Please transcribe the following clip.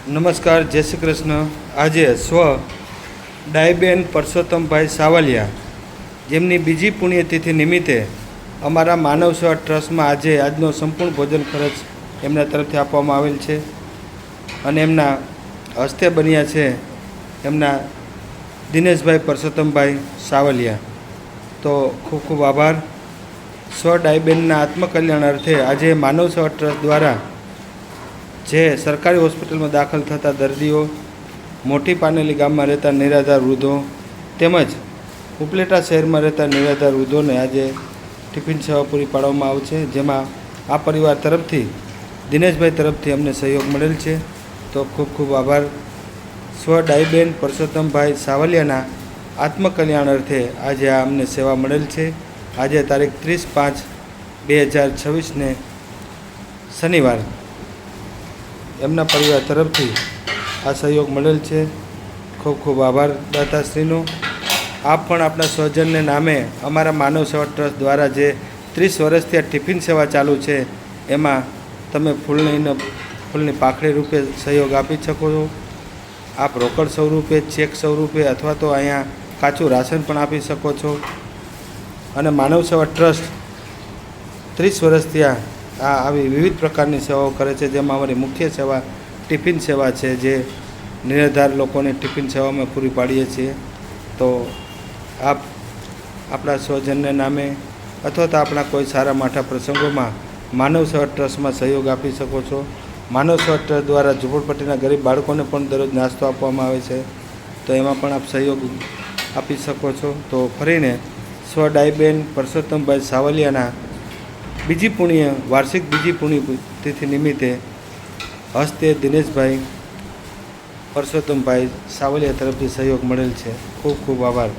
નમસ્કાર, જય શ્રી કૃષ્ણ। આજે સ્વ ડાયબેન પરસોત્તમભાઈ સાવલિયા જેમની બીજી પુણ્યતિથિ નિમિત્તે અમારા માનવ સેવા ટ્રસ્ટમાં આજનો સંપૂર્ણ ભોજન ખર્ચ એમના તરફથી આપવામાં આવેલ છે અને એમના હસ્તે બન્યા છે એમના દિનેશભાઈ પરસોત્તમભાઈ સાવલિયા। તો ખૂબ ખૂબ આભાર। સ્વ ડાયબેનના આત્મકલ્યાણ અર્થે આજે માનવ સેવા ટ્રસ્ટ દ્વારા જે સરકારી હોસ્પિટલમાં દાખલ થતા દર્દીઓ, મોટી પાનેલી ગામમાં રહેતા નિરાધાર વૃદ્ધો તેમજ ઉપલેટા શહેરમાં રહેતા નિરાધાર વૃદ્ધોને આજે ટિફિન સેવા પૂરી પાડવામાં આવશે, જેમાં આ પરિવાર તરફથી દિનેશભાઈ તરફથી અમને સહયોગ મળેલ છે। તો ખૂબ ખૂબ આભાર। સ્વ ડાયબેન પરસોત્તમભાઈ સાવલિયાના આત્મકલ્યાણ અર્થે આજે આ અમને સેવા મળેલ છે। આજે તારીખ 30/5/2026 શનિવાર એમના પરિવાર તરફથી આ સહયોગ મળેલ છે। ખૂબ ખૂબ આભાર દાતાશ્રીનો। આપ પણ આપણા સ્વજનને નામે અમારા માનવ સેવા ટ્રસ્ટ દ્વારા જે 30 વર્ષથી આ ટિફિન સેવા ચાલુ છે એમાં તમે ફૂલની પાખડી રૂપે સહયોગ આપી શકો છો। આપ રોકડ સ્વરૂપે, ચેક સ્વરૂપે અથવા તો અહીંયા કાચું રાશન પણ આપી શકો છો। અને માનવ સેવા ટ્રસ્ટ 30 વર્ષથી આવી વિવિધ પ્રકારની સેવાઓ કરે છે, જેમાં અમારી મુખ્ય સેવા ટિફિન સેવા છે, જે નિરાધાર લોકોને ટિફિન સેવામાં પૂરી પાડીએ છીએ। તો આપ આપણા સ્વજનને નામે અથવા તો આપણા કોઈ સારા માઠા પ્રસંગોમાં માનવ સેવા ટ્રસ્ટમાં સહયોગ આપી શકો છો। માનવ સેવા ટ્રસ્ટ દ્વારા ઝૂંપડપટ્ટીના ગરીબ બાળકોને પણ દરરોજ નાસ્તો આપવામાં આવે છે, તો એમાં પણ આપ સહયોગ આપી શકો છો। તો ફરીને સ્વ ડાયબેન પરસોત્તમભાઈ સાવલિયાના વાર્ષિક બીજી પુણ્યતિથિ નિમિત્તે હસ્તે દિનેશભાઈ પરસોત્તમભાઈ સાવલિયા તરફથી સહયોગ મળેલ છે। ખૂબ ખૂબ આભાર।